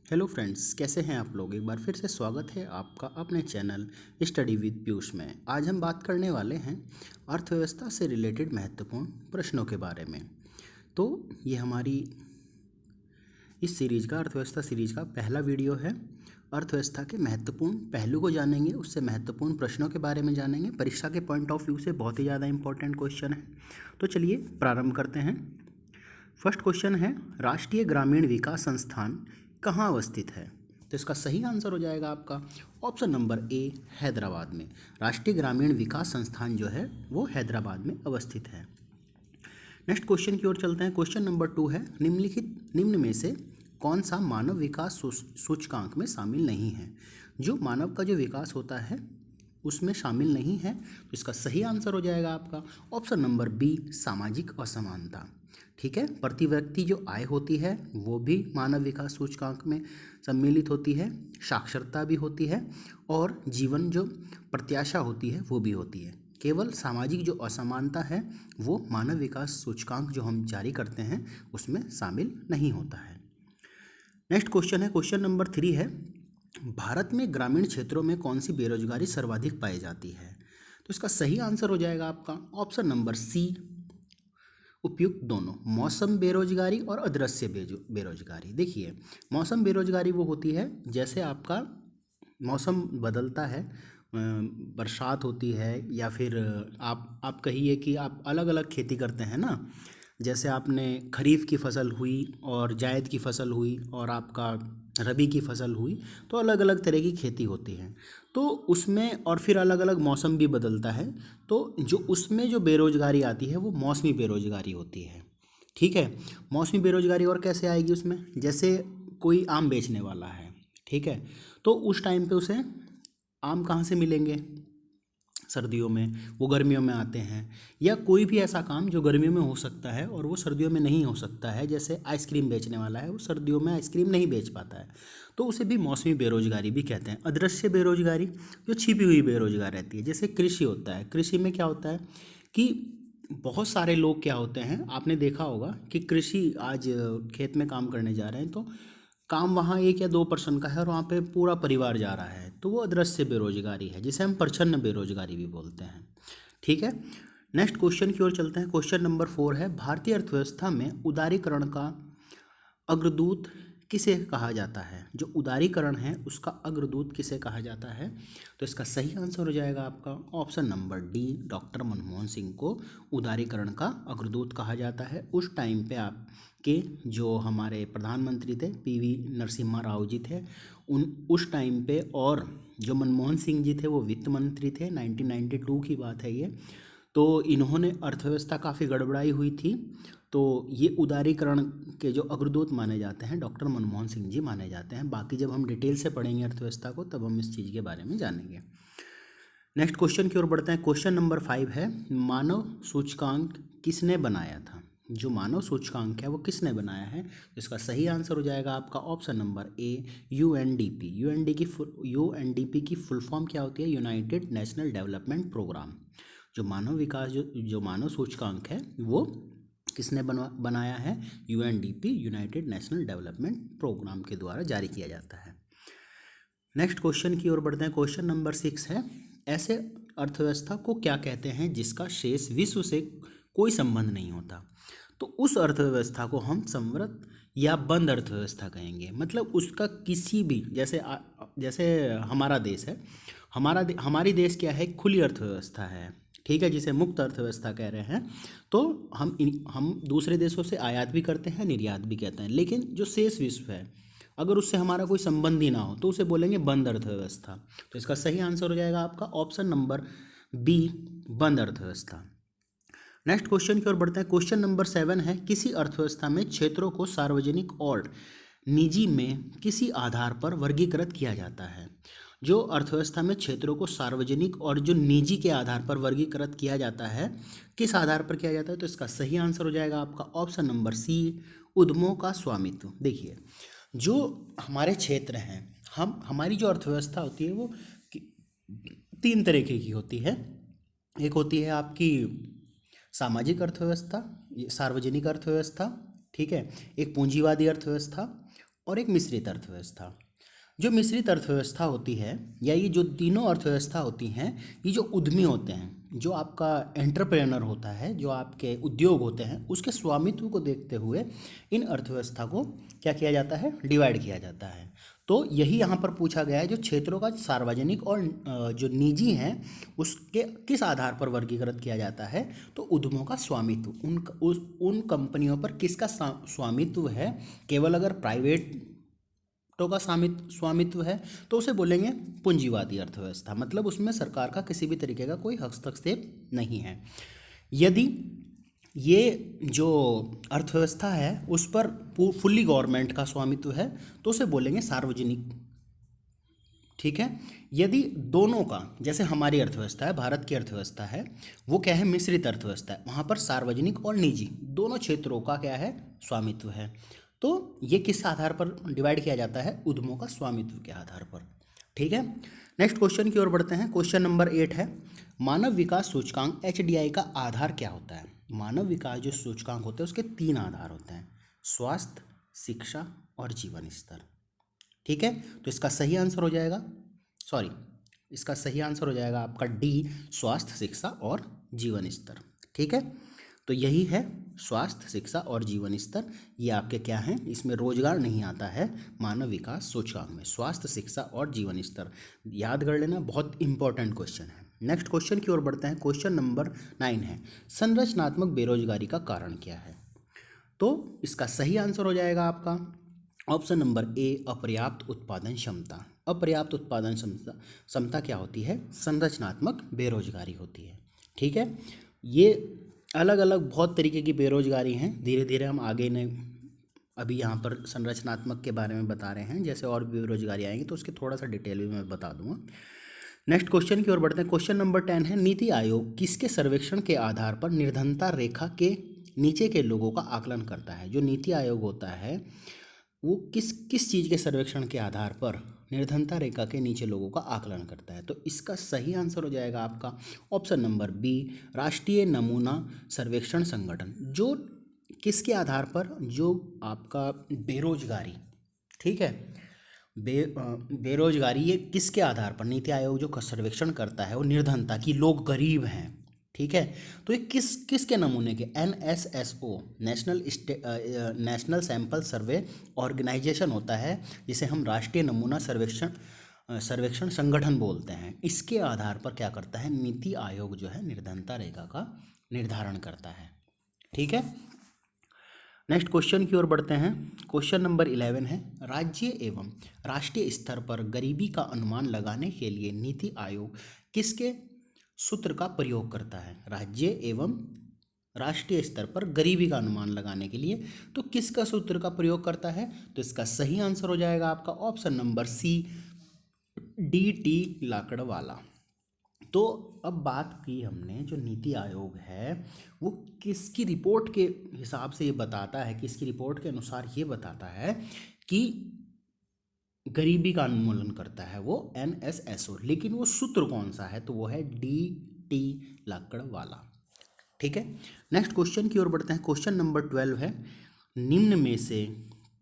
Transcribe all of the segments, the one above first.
Hello friends, कैसे हैं आप लोग। एक बार फिर से स्वागत है आपका अपने चैनल स्टडी विद पीयूष में। आज हम बात करने वाले हैं अर्थव्यवस्था से रिलेटेड महत्वपूर्ण प्रश्नों के बारे में। तो ये हमारी इस सीरीज का अर्थव्यवस्था सीरीज का पहला वीडियो है। अर्थव्यवस्था के महत्वपूर्ण पहलू को जानेंगे, उससे महत्वपूर्ण प्रश्नों के बारे में जानेंगे। परीक्षा के पॉइंट ऑफ व्यू से बहुत ही ज़्यादा इंपॉर्टेंट क्वेश्चन है। तो चलिए प्रारंभ करते हैं। फर्स्ट क्वेश्चन है, राष्ट्रीय ग्रामीण विकास संस्थान कहाँ अवस्थित है। तो इसका सही आंसर हो जाएगा आपका ऑप्शन नंबर ए, हैदराबाद में। राष्ट्रीय ग्रामीण विकास संस्थान जो है वो हैदराबाद में अवस्थित है। नेक्स्ट क्वेश्चन की ओर चलते हैं। क्वेश्चन नंबर 2 है, निम्न में से कौन सा मानव विकास सूचकांक में शामिल नहीं है। जो मानव का जो विकास होता है उसमें शामिल नहीं है, तो इसका सही आंसर हो जाएगा आपका ऑप्शन नंबर बी, सामाजिक असमानता। ठीक है, प्रति व्यक्ति जो आय होती है वो भी मानव विकास सूचकांक में सम्मिलित होती है, साक्षरता भी होती है और जीवन जो प्रत्याशा होती है वो भी होती है। केवल सामाजिक जो असमानता है वो मानव विकास सूचकांक जो हम जारी करते हैं उसमें शामिल नहीं होता है। नेक्स्ट क्वेश्चन है, क्वेश्चन नंबर 3 है, भारत में ग्रामीण क्षेत्रों में कौन सी बेरोजगारी सर्वाधिक पाई जाती है। तो इसका सही आंसर हो जाएगा आपका ऑप्शन नंबर सी, उपयुक्त दोनों, मौसम बेरोजगारी और अदृश्य बेरोजगारी। देखिए, मौसम बेरोजगारी वो होती है जैसे आपका मौसम बदलता है, बरसात होती है या फिर आप कहिए कि आप अलग अलग खेती करते हैं ना। जैसे आपने खरीफ की फसल हुई और जायद की फसल हुई और आपका रबी की फसल हुई, तो अलग अलग तरह की खेती होती है। तो उसमें और फिर अलग अलग मौसम भी बदलता है, तो जो उसमें जो बेरोजगारी आती है वो मौसमी बेरोजगारी होती है। ठीक है, मौसमी बेरोजगारी और कैसे आएगी उसमें, जैसे कोई आम बेचने वाला है, ठीक है, तो उस टाइम पे उसे आम कहाँ से मिलेंगे, सर्दियों में, वो गर्मियों में आते हैं। या कोई भी ऐसा काम जो गर्मियों में हो सकता है और वो सर्दियों में नहीं हो सकता है, जैसे आइसक्रीम बेचने वाला है, वो सर्दियों में आइसक्रीम नहीं बेच पाता है, तो उसे भी मौसमी बेरोजगारी भी कहते हैं। अदृश्य बेरोजगारी जो छिपी हुई बेरोजगार रहती है, जैसे कृषि होता है। कृषि में क्या होता है कि बहुत सारे लोग क्या होते हैं, आपने देखा होगा कि कृषि आज खेत में काम करने जा रहे हैं, तो काम वहाँ 1 या 2% का है और वहाँ पे पूरा परिवार जा रहा है, तो वो अदृश्य बेरोजगारी है, जिसे हम प्रच्छन्न बेरोजगारी भी बोलते हैं। ठीक है, नेक्स्ट क्वेश्चन की ओर चलते हैं। क्वेश्चन नंबर 4 है, भारतीय अर्थव्यवस्था में उदारीकरण का अग्रदूत किसे कहा जाता है। जो उदारीकरण है उसका अग्रदूत किसे कहा जाता है, तो इसका सही आंसर हो जाएगा आपका option number D, doctor Manmohan Singh को उदारीकरण का अग्रदूत कहा जाता है। उस टाइम पे आपके जो हमारे प्रधानमंत्री थे पीवी नरसिम्हा राव जी थे, उस टाइम पे, और जो मनमोहन सिंह जी थे वो वित्त मंत्री थे। 1992 की बात है ये। तो इन्होंने अर्थव्यवस्था काफ़ी गड़बड़ाई हुई थी, तो ये उदारीकरण के जो अग्रदूत माने जाते हैं डॉक्टर मनमोहन सिंह जी माने जाते हैं। बाकी जब हम डिटेल से पढ़ेंगे अर्थव्यवस्था को तब हम इस चीज़ के बारे में जानेंगे। नेक्स्ट क्वेश्चन की ओर बढ़ते हैं। क्वेश्चन नंबर 5 है, मानव सूचकांक किसने बनाया था। जो मानव सूचकांक है वो किसने बनाया है, इसका सही आंसर हो जाएगा आपका option number A, UNDP. UNDP की फुल फॉर्म क्या होती है, यूनाइटेड नेशनल डेवलपमेंट प्रोग्राम। जो मानव विकास जो मानव सूचकांक है वो किसने बनाया है, UNDP, united national development programme के द्वारा जारी किया जाता है। नेक्स्ट क्वेश्चन की ओर बढ़ते हैं। क्वेश्चन नंबर 6 है, ऐसे अर्थव्यवस्था को क्या कहते हैं जिसका शेष विश्व से कोई संबंध नहीं होता। तो उस अर्थव्यवस्था को हम समृद्ध या बंद अर्थव्यवस्था कहेंगे। मतलब उसका किसी भी, जैसे हमारा देश है, हमारी देश क्या है, खुली अर्थव्यवस्था है, ठीक है, जिसे मुक्त अर्थव्यवस्था कह रहे हैं। तो हम दूसरे देशों से आयात भी करते हैं, निर्यात भी कहते हैं, लेकिन जो शेष विश्व है अगर उससे हमारा कोई संबंध ही ना हो तो उसे बोलेंगे बंद अर्थव्यवस्था। तो इसका सही आंसर हो जाएगा आपका ऑप्शन नंबर बी, बंद अर्थव्यवस्था। नेक्स्ट क्वेश्चन की ओर बढ़ते हैं। क्वेश्चन नंबर 7 है, किसी अर्थव्यवस्था में क्षेत्रों को सार्वजनिक और निजी में किसी आधार पर वर्गीकृत किया जाता है। जो अर्थव्यवस्था में क्षेत्रों को सार्वजनिक और जो निजी के आधार पर वर्गीकृत किया जाता है, किस आधार पर किया जाता है, तो इसका सही आंसर हो जाएगा आपका ऑप्शन नंबर सी, उद्यमों का स्वामित्व। देखिए, जो हमारे क्षेत्र हैं, हमारी जो अर्थव्यवस्था होती है वो 3 तरीके की होती है। एक होती है आपकी सामाजिक अर्थव्यवस्था, ये सार्वजनिक अर्थव्यवस्था, ठीक है, एक पूंजीवादी अर्थव्यवस्था और एक मिश्रित अर्थव्यवस्था। जो मिश्रित अर्थव्यवस्था होती है या ये जो तीनों अर्थव्यवस्था होती हैं, ये जो उद्यमी होते हैं, जो आपका एंटरप्रेनर होता है, जो आपके उद्योग होते हैं, उसके स्वामित्व को देखते हुए इन अर्थव्यवस्था को क्या किया जाता है, डिवाइड किया जाता है। तो यही यहाँ पर पूछा गया है, जो क्षेत्रों का सार्वजनिक और जो निजी हैं उसके किस आधार पर वर्गीकृत किया जाता है, तो उद्यमों का स्वामित्व, उन कंपनियों पर किसका स्वामित्व है। केवल अगर प्राइवेट तो का स्वामित्व है तो उसे बोलेंगे पूंजीवादी अर्थव्यवस्था, मतलब उसमें सरकार का किसी भी तरीके का कोई हस्तक्षेप नहीं है। यदि ये जो अर्थव्यवस्था है उस पर फुल्ली गवर्नमेंट का स्वामित्व है तो उसे बोलेंगे सार्वजनिक। ठीक है। यदि दोनों का, जैसे हमारी अर्थव्यवस्था है, भारत की अर्थव्यवस्था है, वो क्या है, मिश्रित अर्थव्यवस्था है, वहाँ पर सार्वजनिक और निजी दोनों क्षेत्रों का क्या है, स्वामित्व है। तो ये किस आधार पर डिवाइड किया जाता है, उद्यमों का स्वामित्व के आधार पर। ठीक है। नेक्स्ट क्वेश्चन की ओर बढ़ते हैं। क्वेश्चन नंबर 8 है, मानव विकास सूचकांक HDI का आधार क्या होता है। मानव विकास जो सूचकांक होते हैं उसके 3 आधार होते हैं, स्वास्थ्य, शिक्षा और जीवन स्तर। ठीक है। तो इसका सही आंसर हो जाएगा, इसका सही आंसर हो जाएगा आपका डी, स्वास्थ्य, शिक्षा और जीवन स्तर। ठीक है। तो यही है स्वास्थ्य, शिक्षा और जीवन स्तर। ये आपके क्या हैं, इसमें रोजगार नहीं आता है मानव विकास सूचकांक में, स्वास्थ्य, शिक्षा और जीवन स्तर। याद कर लेना, बहुत इंपॉर्टेंट क्वेश्चन है। नेक्स्ट क्वेश्चन की ओर बढ़ते हैं। क्वेश्चन नंबर 9 है, संरचनात्मक बेरोजगारी का कारण क्या है। तो इसका सही आंसर हो जाएगा आपका ऑप्शन नंबर ए, अपर्याप्त उत्पादन क्षमता। अपर्याप्त उत्पादन क्षमता क्या होती है, संरचनात्मक बेरोजगारी होती है। ठीक है। ये अलग अलग बहुत तरीके की बेरोजगारी हैं, धीरे धीरे हम आगे ने अभी यहाँ पर संरचनात्मक के बारे में बता रहे हैं, जैसे और भी बेरोजगारी आएंगी तो उसके थोड़ा सा डिटेल भी मैं बता दूंगा। नेक्स्ट क्वेश्चन की ओर बढ़ते हैं। क्वेश्चन नंबर 10 है, नीति आयोग किसके सर्वेक्षण के आधार पर निर्धनता रेखा के नीचे के लोगों का आकलन करता है। जो नीति आयोग होता है वो किस किस चीज़ के सर्वेक्षण के आधार पर निर्धनता रेखा के नीचे लोगों का आकलन करता है। तो इसका सही आंसर हो जाएगा आपका ऑप्शन नंबर बी, राष्ट्रीय नमूना सर्वेक्षण संगठन। जो किसके आधार पर, जो आपका बेरोजगारी, ठीक है, बेरोजगारी ये किसके आधार पर नीति आयोग जो सर्वेक्षण करता है वो निर्धनता की, लोग गरीब हैं। ठीक है। तो ये किसके नमूने के, NSSO, national sample survey organisation होता है, जिसे हम राष्ट्रीय नमूना सर्वेक्षण संगठन बोलते हैं। इसके आधार पर क्या करता है, नीति आयोग जो है निर्धनता रेखा का निर्धारण करता है। ठीक है। नेक्स्ट क्वेश्चन की ओर बढ़ते हैं। क्वेश्चन नंबर 11 है, राज्य एवं राष्ट्रीय स्तर पर गरीबी का अनुमान लगाने के लिए नीति आयोग किसके सूत्र का प्रयोग करता है। राज्य एवं राष्ट्रीय स्तर पर गरीबी का अनुमान लगाने के लिए तो किसका सूत्र का प्रयोग करता है। तो इसका सही आंसर हो जाएगा आपका ऑप्शन नंबर सी, DT लाकड़वाला। तो अब बात की हमने, जो नीति आयोग है वो किसकी रिपोर्ट के हिसाब से ये बताता है, किसकी रिपोर्ट के अनुसार ये बताता है कि गरीबी का उन्मूलन करता है, वो NSSO, लेकिन वो सूत्र कौन सा है, तो वो है DT लाकड़वाला। ठीक है। नेक्स्ट क्वेश्चन की ओर बढ़ते हैं। क्वेश्चन नंबर 12 है, निम्न में से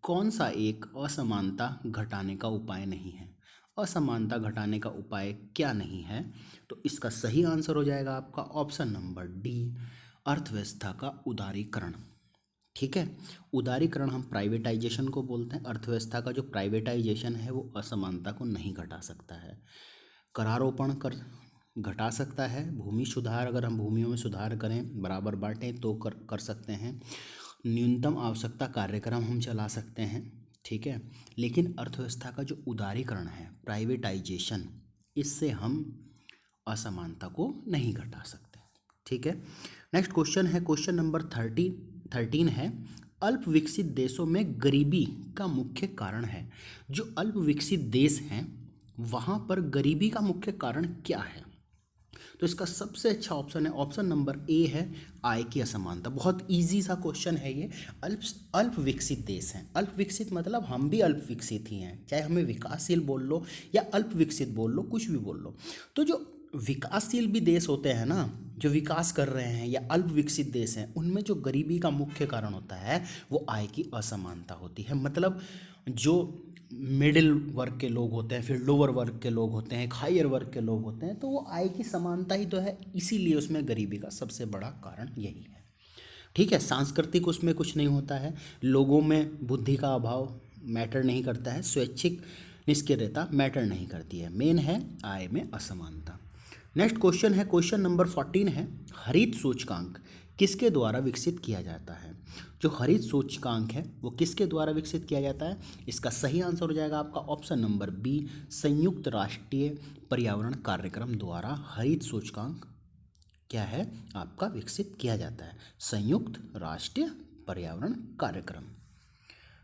कौन सा एक असमानता घटाने का उपाय नहीं है। असमानता घटाने का उपाय क्या नहीं है, तो इसका सही आंसर हो जाएगा आपका ऑप्शन नंबर डी, अर्थव्यवस्था का उदारीकरण। ठीक है। उदारीकरण हम प्राइवेटाइजेशन को बोलते हैं। अर्थव्यवस्था का जो प्राइवेटाइजेशन है वो असमानता को नहीं घटा सकता है। करारोपण कर घटा सकता है, भूमि सुधार, अगर हम भूमियों में सुधार करें, बराबर बांटें तो कर सकते हैं, न्यूनतम आवश्यकता कार्यक्रम हम चला सकते हैं। ठीक है। लेकिन अर्थव्यवस्था का जो उदारीकरण है, प्राइवेटाइजेशन, इससे हम असमानता को नहीं घटा सकते। ठीक है। नेक्स्ट क्वेश्चन है, क्वेश्चन नंबर 13 है, अल्प विकसित देशों में गरीबी का मुख्य कारण है। जो अल्प विकसित देश हैं वहाँ पर गरीबी का मुख्य कारण क्या है, तो इसका सबसे अच्छा ऑप्शन है ऑप्शन नंबर ए है, आय की असमानता। बहुत इजी सा क्वेश्चन है ये। अल्प विकसित देश हैं, अल्प विकसित मतलब हम भी अल्प विकसित ही हैं, चाहे हमें विकासशील बोल लो या अल्प विकसित बोल लो, कुछ भी बोल लो। तो जो विकासशील भी देश होते हैं ना, जो विकास कर रहे हैं या अल्प विकसित देश हैं, उनमें जो गरीबी का मुख्य कारण होता है वो आय की असमानता होती है। मतलब जो मिडिल वर्ग के लोग होते हैं, फिर लोअर वर्ग के लोग होते हैं, एक हायर वर्ग के लोग होते हैं, तो वो आय की समानता ही तो है, इसीलिए उसमें गरीबी का सबसे बड़ा कारण यही है। ठीक है, सांस्कृतिक उसमें कुछ नहीं होता है, लोगों में बुद्धि का अभाव मैटर नहीं करता है, स्वैच्छिक निष्क्रियता मैटर नहीं करती है, मेन है आय में असमानता। नेक्स्ट क्वेश्चन है, क्वेश्चन नंबर 14 है, हरित सूचकांक किसके द्वारा विकसित किया जाता है? जो हरित सूचकांक है वो किसके द्वारा विकसित किया जाता है? इसका सही आंसर हो जाएगा आपका ऑप्शन नंबर बी, संयुक्त राष्ट्रीय पर्यावरण कार्यक्रम द्वारा हरित सूचकांक क्या है आपका विकसित किया जाता है, संयुक्त राष्ट्रीय पर्यावरण कार्यक्रम।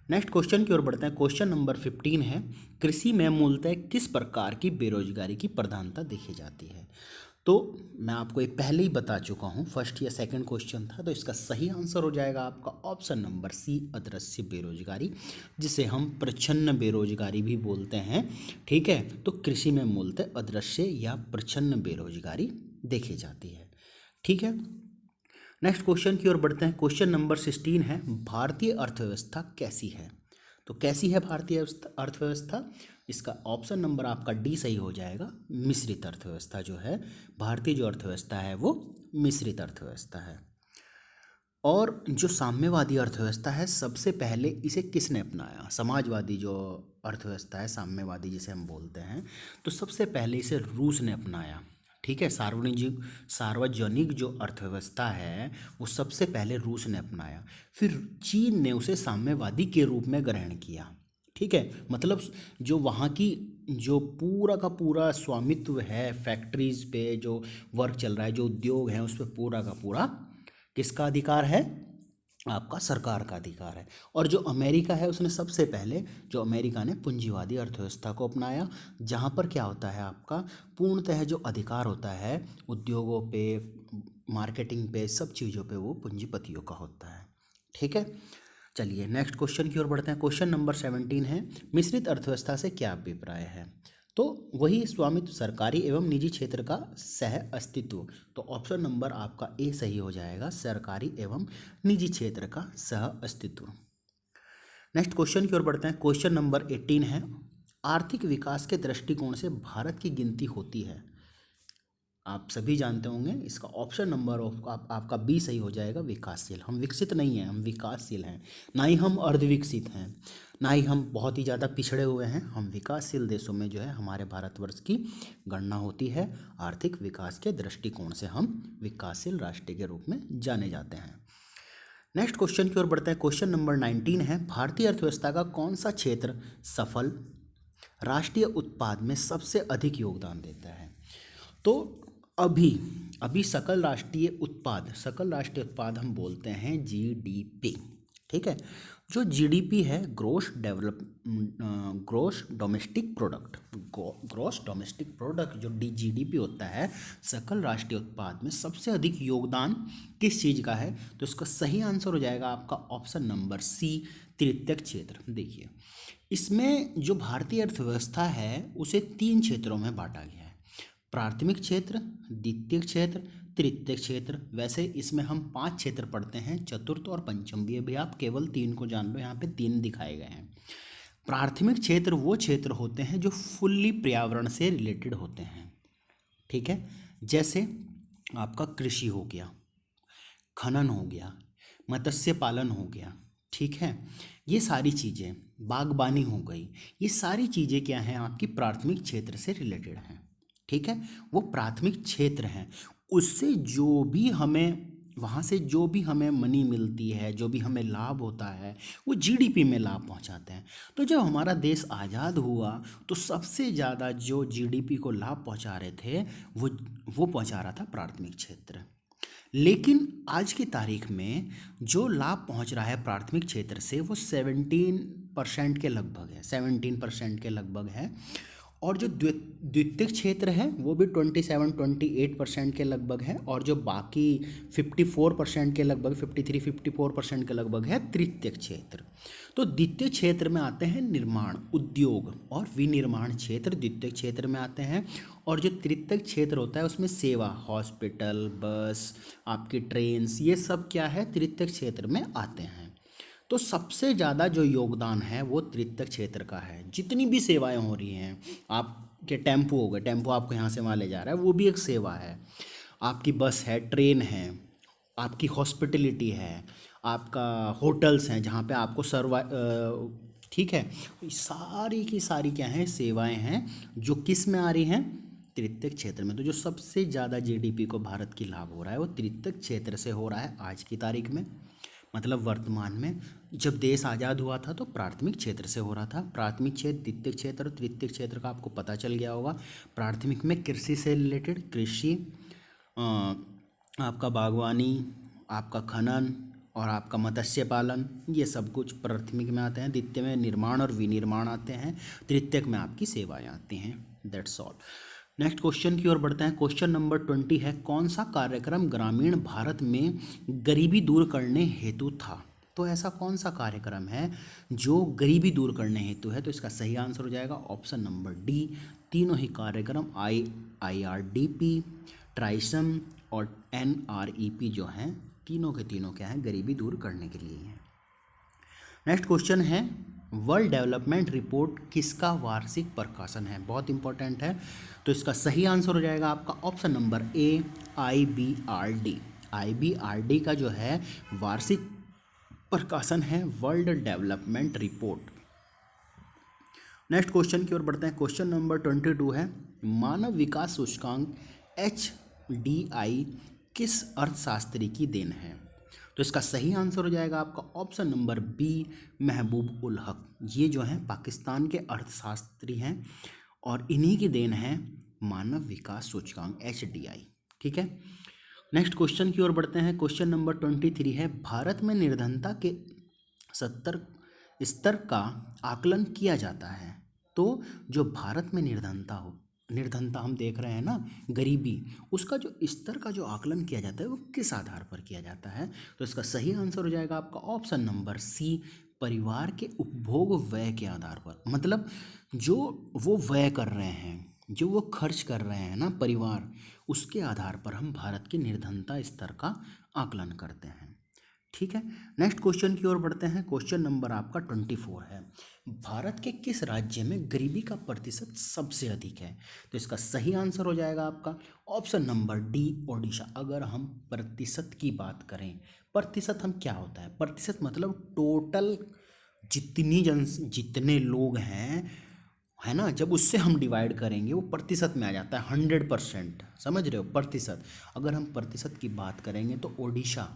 नेक्स्ट क्वेश्चन की ओर बढ़ते हैं, क्वेश्चन नंबर 15 है, कृषि में मूलतः किस प्रकार की बेरोजगारी की प्रधानता देखी जाती है? तो मैं आपको ये पहले ही बता चुका हूँ, फर्स्ट या सेकंड क्वेश्चन था, तो इसका सही आंसर हो जाएगा आपका ऑप्शन नंबर सी, अदृश्य बेरोजगारी, जिसे हम प्रच्छन्न बेरोजगारी भी बोलते हैं। ठीक है, तो कृषि में मूलतः अदृश्य या प्रच्छन्न बेरोजगारी देखी जाती है। ठीक है, नेक्स्ट क्वेश्चन की ओर बढ़ते हैं, क्वेश्चन नंबर 16 है, भारतीय अर्थव्यवस्था कैसी है? तो कैसी है भारतीय अर्थव्यवस्था? इसका ऑप्शन नंबर आपका डी सही हो जाएगा, मिश्रित अर्थव्यवस्था जो है, भारतीय जो अर्थव्यवस्था है वो मिश्रित अर्थव्यवस्था है। और जो साम्यवादी अर्थव्यवस्था है, सबसे पहले इसे किसने अपनाया? समाजवादी जो अर्थव्यवस्था है, साम्यवादी जिसे हम बोलते हैं, तो सबसे पहले इसे रूस ने अपनाया। ठीक है, सार्वजनिक जो अर्थव्यवस्था है वो सबसे पहले रूस ने अपनाया, फिर चीन ने उसे साम्यवादी के रूप में ग्रहण किया। ठीक है, मतलब जो वहाँ की जो पूरा का पूरा स्वामित्व है, फैक्ट्रीज पे जो वर्क चल रहा है, जो उद्योग हैं, उस पर पूरा का पूरा किसका अधिकार है? आपका सरकार का अधिकार है। और जो अमेरिका है उसने सबसे पहले, जो अमेरिका ने पूंजीवादी अर्थव्यवस्था को अपनाया, जहाँ पर क्या होता है आपका पूर्णतः जो अधिकार होता है उद्योगों पे, मार्केटिंग पे, सब चीज़ों पे वो पूंजीपतियों का होता है। ठीक है, चलिए नेक्स्ट क्वेश्चन की ओर बढ़ते हैं, क्वेश्चन नंबर 17 है, मिश्रित अर्थव्यवस्था से क्या अभिप्राय है? तो वही स्वामित्व, सरकारी एवं निजी क्षेत्र का सह अस्तित्व, तो ऑप्शन नंबर आपका ए सही हो जाएगा, सरकारी एवं निजी क्षेत्र का सह अस्तित्व। नेक्स्ट क्वेश्चन की ओर बढ़ते हैं, क्वेश्चन नंबर 18 है, आर्थिक विकास के दृष्टिकोण से भारत की गिनती होती है? आप सभी जानते होंगे, इसका ऑप्शन नंबर आपका बी सही हो जाएगा, विकासशील। हम विकसित नहीं हैं, हम विकासशील हैं, ना ही हम अर्धविकसित हैं, ना ही हम बहुत ही ज़्यादा पिछड़े हुए हैं, हम विकासशील देशों में जो है हमारे भारतवर्ष की गणना होती है। आर्थिक विकास के दृष्टिकोण से हम विकासशील राष्ट्र के रूप में जाने जाते हैं। नेक्स्ट क्वेश्चन की ओर बढ़ते हैं, क्वेश्चन नंबर 19 है, भारतीय अर्थव्यवस्था का कौन सा क्षेत्र सफल राष्ट्रीय उत्पाद में सबसे अधिक योगदान देता है? तो अभी अभी सकल राष्ट्रीय उत्पाद हम बोलते हैं जीडीपी। ठीक है, जो जीडीपी है, ग्रोस डोमेस्टिक प्रोडक्ट, जो जीडीपी होता है, सकल राष्ट्रीय उत्पाद में सबसे अधिक योगदान किस चीज़ का है? तो इसका सही आंसर हो जाएगा आपका ऑप्शन नंबर सी, तृतीय क्षेत्र। देखिए, इसमें जो भारतीय अर्थव्यवस्था है उसे 3 क्षेत्रों में बांटा गया है, प्राथमिक क्षेत्र, द्वितीय क्षेत्र, तृतीय क्षेत्र। वैसे इसमें हम 5 क्षेत्र पढ़ते हैं, चतुर्थ और पंचम भी, अभी आप केवल 3 को जान लो, यहाँ पे 3 दिखाए गए हैं। प्राथमिक क्षेत्र वो क्षेत्र होते हैं जो फुल्ली पर्यावरण से रिलेटेड होते हैं। ठीक है, जैसे आपका कृषि हो गया, खनन हो गया, मत्स्य पालन हो गया। ठीक है, ये सारी चीज़ें, बागबानी हो गई, ये सारी चीज़ें क्या हैं आपकी प्राथमिक क्षेत्र से रिलेटेड हैं। ठीक है, वो प्राथमिक क्षेत्र हैं, उससे जो भी हमें, वहाँ से जो भी हमें मनी मिलती है, जो भी हमें लाभ होता है, वो जीडीपी में लाभ पहुँचाते हैं। तो जब हमारा देश आज़ाद हुआ तो सबसे ज़्यादा जो जीडीपी को लाभ पहुँचा रहे थे वो पहुँचा रहा था प्राथमिक क्षेत्र। लेकिन आज की तारीख में जो लाभ पहुंच रहा है प्राथमिक क्षेत्र से वो 17% के लगभग है, 17% के लगभग है। और जो द्वितीयक क्षेत्र है वो भी 27-28% के लगभग है, और जो बाकी 54% के लगभग 53-54% के लगभग है तृतीयक क्षेत्र। तो द्वितीय क्षेत्र में आते हैं निर्माण, उद्योग और विनिर्माण क्षेत्र द्वितीय क्षेत्र में आते हैं, और जो तृतीयक क्षेत्र होता है उसमें सेवा, हॉस्पिटल, बस, आपकी ट्रेन्स, ये सब क्या है तृतीयक क्षेत्र में आते हैं। तो सबसे ज़्यादा जो योगदान है वो तृतीयक क्षेत्र का है। जितनी भी सेवाएं हो रही हैं, आपके टेम्पो हो गए, टेम्पो आपको यहाँ से वहाँ ले जा रहा है, वो भी एक सेवा है। आपकी बस है, ट्रेन है, आपकी हॉस्पिटलिटी है, आपका होटल्स हैं जहाँ पे आपको ठीक है, सारी की सारी क्या हैं सेवाएं हैं जो किस में आ रही हैं तृतीयक क्षेत्र में। तो जो सबसे ज़्यादा जीडीपी को भारत की लाभ हो रहा है वो तृतीयक क्षेत्र से हो रहा है आज की तारीख में, मतलब वर्तमान में। जब देश आज़ाद हुआ था तो प्राथमिक क्षेत्र से हो रहा था। प्राथमिक क्षेत्र, द्वितीयक क्षेत्र और तृतीयक क्षेत्र का आपको पता चल गया होगा। प्राथमिक में कृषि से रिलेटेड, कृषि, आपका बागवानी, आपका खनन और आपका मत्स्य पालन, ये सब कुछ प्राथमिक में आते हैं। द्वितीय में निर्माण और विनिर्माण आते हैं। तृतीयक में आपकी सेवाएं आती हैं। That's all. नेक्स्ट क्वेश्चन की ओर बढ़ते हैं। क्वेश्चन नंबर 20 है, कौन सा कार्यक्रम ग्रामीण भारत में गरीबी दूर करने हेतु था? तो ऐसा कौन सा कार्यक्रम है जो गरीबी दूर करने हेतु है? तो इसका सही आंसर हो जाएगा ऑप्शन नंबर डी, तीनों ही कार्यक्रम IRDP, ट्राइसम और NREP जो हैं, तीनों के तीनों क्या हैं गरीबी दूर करने के लिए हैं। नेक्स्ट क्वेश्चन है, वर्ल्ड डेवलपमेंट रिपोर्ट किसका वार्षिक प्रकाशन है? बहुत इंपॉर्टेंट है। तो इसका सही आंसर हो जाएगा आपका option number A, IBRD। IBRD का जो है वार्षिक प्रकाशन है world development report. Next question की ओर बढ़ते हैं। क्वेश्चन नंबर 22 है, मानव विकास सूचकांक HDI किस अर्थशास्त्री की देन है? तो इसका सही आंसर हो जाएगा आपका ऑप्शन नंबर बी, महबूब उल हक। ये जो हैं पाकिस्तान के अर्थशास्त्री हैं और इन्हीं की देन है मानव विकास सूचकांक HDI। ठीक है, नेक्स्ट क्वेश्चन की ओर बढ़ते हैं। क्वेश्चन नंबर 23 है, भारत में निर्धनता के 70 स्तर का आकलन किया जाता है। तो जो भारत में निर्धनता हम देख रहे हैं ना, गरीबी, उसका जो स्तर का जो आकलन किया जाता है वो किस आधार पर किया जाता है? तो इसका सही आंसर हो जाएगा आपका ऑप्शन नंबर सी, परिवार के उपभोग व्यय के आधार पर। मतलब जो वो व्यय कर रहे हैं, जो वो खर्च कर रहे हैं ना परिवार, उसके आधार पर हम भारत की निर्धनता स्तर का आकलन करते हैं। ठीक है, नेक्स्ट क्वेश्चन की ओर बढ़ते हैं। क्वेश्चन नंबर आपका 24 है, भारत के किस राज्य में गरीबी का प्रतिशत सबसे अधिक है? तो इसका सही आंसर हो जाएगा आपका ऑप्शन नंबर डी, ओडिशा। अगर हम प्रतिशत की बात करें, प्रतिशत हम क्या होता है, प्रतिशत मतलब टोटल जितने लोग हैं, है ना, जब उससे हम डिवाइड करेंगे वो प्रतिशत में आ जाता है। 100%, समझ रहे हो, प्रतिशत। अगर हम प्रतिशत की बात करेंगे तो ओडिशा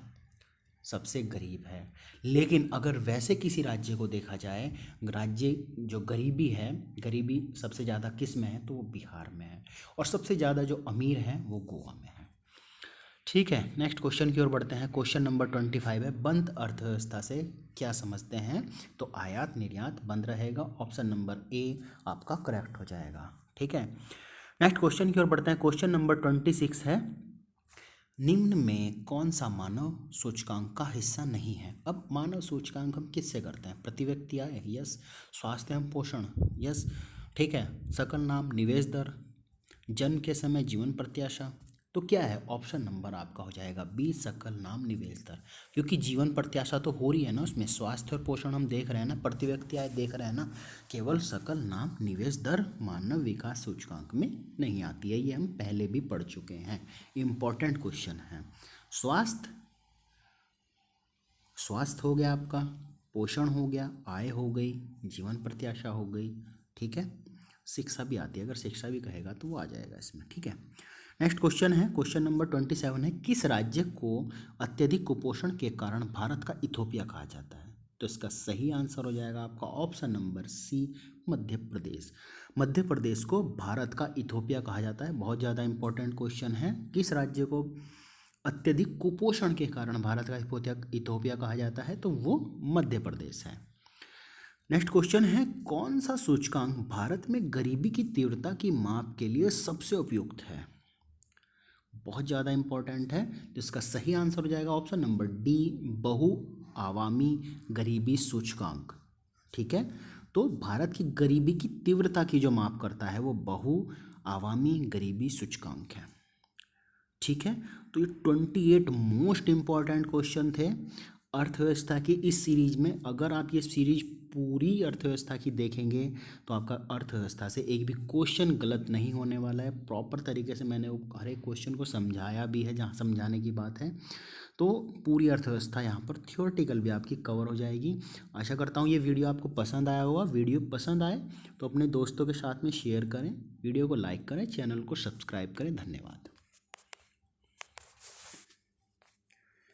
सबसे गरीब है। लेकिन अगर वैसे किसी राज्य को देखा जाए, राज्य जो गरीबी है, गरीबी सबसे ज़्यादा किस में है, तो वो बिहार में है, और सबसे ज़्यादा जो अमीर है वो गोवा में है। ठीक है, नेक्स्ट क्वेश्चन की ओर बढ़ते हैं। क्वेश्चन नंबर 25 है, बंद अर्थव्यवस्था से क्या समझते हैं? तो आयात निर्यात बंद रहेगा। ऑप्शन नंबर ए आपका करेक्ट हो जाएगा। ठीक है, नेक्स्ट क्वेश्चन की ओर बढ़ते हैं। क्वेश्चन नंबर 26 है, निम्न में कौन सा मानव सूचकांक का हिस्सा नहीं है? अब मानव सूचकांक हम किससे करते हैं? प्रति व्यक्ति आय, यस। स्वास्थ्य एवं पोषण, यस। ठीक है, सकल नाम, निवेश दर, जन्म के समय, जीवन प्रत्याशा। तो क्या है, ऑप्शन नंबर आपका हो जाएगा बी, सकल नाम निवेश दर। क्योंकि जीवन प्रत्याशा तो हो रही है ना उसमें, स्वास्थ्य और पोषण हम देख रहे हैं ना, प्रति व्यक्ति आय देख रहे हैं ना, केवल सकल नाम निवेश दर मानव विकास सूचकांक में नहीं आती है। ये हम पहले भी पढ़ चुके हैं, इम्पॉर्टेंट क्वेश्चन है। स्वास्थ्य हो गया आपका, पोषण हो गया, आय हो गई, जीवन प्रत्याशा हो गई। ठीक है, शिक्षा भी आती है, अगर शिक्षा भी कहेगा तो वो आ जाएगा इसमें। ठीक है, नेक्स्ट क्वेश्चन है, क्वेश्चन नंबर 27 है, किस राज्य को अत्यधिक कुपोषण के कारण भारत का इथोपिया कहा जाता है? तो इसका सही आंसर हो जाएगा आपका option number C, Madhya Pradesh. Madhya Pradesh को भारत का इथोपिया कहा जाता है। बहुत ज़्यादा इंपॉर्टेंट क्वेश्चन है, किस राज्य को अत्यधिक कुपोषण के कारण भारत का इथोपिया कहा जाता है? तो वो मध्य प्रदेश है। नेक्स्ट क्वेश्चन है, कौन सा सूचकांक भारत में गरीबी की तीव्रता की माप के लिए सबसे उपयुक्त है? बहुत ज़्यादा इंपॉर्टेंट है। जिसका सही आंसर हो जाएगा ऑप्शन नंबर डी, बहु आवामी गरीबी सूचकांक। ठीक है, तो भारत की गरीबी की तीव्रता की जो माप करता है वो बहु आवामी गरीबी सूचकांक है। ठीक है, तो ये 28 मोस्ट इम्पॉर्टेंट क्वेश्चन थे अर्थव्यवस्था की इस सीरीज में। अगर आप ये सीरीज पूरी अर्थव्यवस्था की देखेंगे तो आपका अर्थव्यवस्था से एक भी क्वेश्चन गलत नहीं होने वाला है। प्रॉपर तरीके से मैंने हर एक क्वेश्चन को समझाया भी है जहाँ समझाने की बात है। तो पूरी अर्थव्यवस्था यहाँ पर थियोरेटिकल भी आपकी कवर हो जाएगी। आशा करता हूँ ये वीडियो आपको पसंद आया होगा। वीडियो पसंद आए तो अपने दोस्तों के साथ में शेयर करें, वीडियो को लाइक करें, चैनल को सब्सक्राइब करें। धन्यवाद।